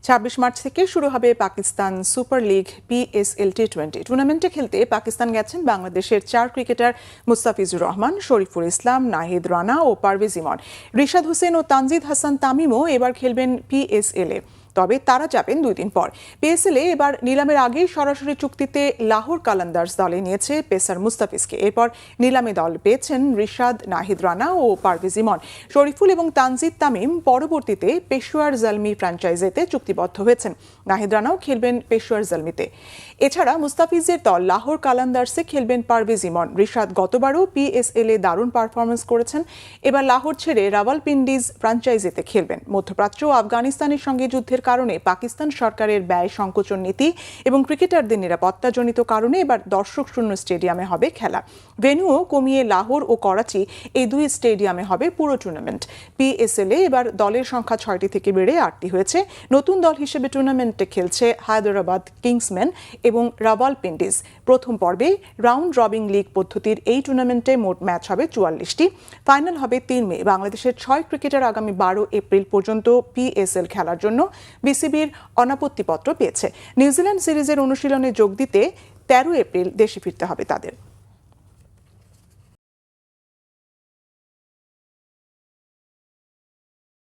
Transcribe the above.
26 March থেকে শুরু হবে Pakistan super league PSL T20 টুর্নামেন্টে খেলতে পাকিস্তান গেছেন বাংলাদেশের 4 ক্রিকেটার মুস্তাফিজুর রহমান, শরীফুল ইসলাম, নাহিদ রানা ও পারভেজ ইমন। রিশাদ হোসেন ও তানজিদ হাসান তামিমও এবার খেলবেন PSL-এ। তবে তারা যাবেন 2 দিন পর। PSL-এ এবার নিলামের আগেই সরাসরি চুক্তিতে লাহোর কালান্দার্স দলে নিয়েছে পেসার মুস্তাফিজকে। এরপর নিলামে দল পেয়েছেন রিশাদ, নাহিদ রানা ও পারভেজ ইমন। শরীফুল এবং তানজিদ তামিম পরবর্তীতে পেশোয়ার জলমি ফ্র্যাঞ্চাইজিতে চুক্তিবদ্ধ হয়েছেন। নাহিদ রানাও খেলবেন পেশোয়ার জলমিতে। এছাড়া মুস্তাফিজের দল লাহোর কালান্দার্সে খেলবেন পারভেজ ইমন। রিশাদ গতবারও PSL-এ দারুণ পারফরমেন্স করেছেন। এবার লাহোর ছেড়ে রাওয়ালপিন্ডিজ ফ্র্যাঞ্চাইজিতে খেলবেন। মধ্যপ্রাচ্য ও আফগানিস্তানের সঙ্গে যুদ্ধের কারণে পাকিস্তান সরকারের ব্যয় সংকোচন নীতি এবং ক্রিকেটারদের নিরাপত্তাজনিত কারণে এবার দর্শক শূন্য স্টেডিয়ামে হবে খেলা। ভেন্যুও কমিয়ে লাহোর ও করাচি এই 2 স্টেডিয়ামে হবে পুরো টুর্নামেন্ট। PSL-এ এবার দলের সংখ্যা 6টি থেকে বেড়ে 8টি হয়েছে। নতুন দল হিসেবে টুর্নামেন্টে খেলছে হায়দরাবাদ কিংসম্যান এবং রাওয়ালপিন্ডিজ। প্রথম পর্বে রাউন্ড রবিং লিগ পদ্ধতির এই টুর্নামেন্টে মোট ম্যাচ হবে 44টি। ফাইনাল হবে 3 মে। বাংলাদেশের 6 ক্রিকেটার আগামী 12 এপ্রিল পর্যন্ত PSL খেলার জন্য বিসিবির অনাপত্তিপত্র পেয়েছে। নিউজিল্যান্ড সিরিজের অনুশীলনে যোগ দিতে 13 এপ্রিল দেশে ফিরতে হবে তাদের।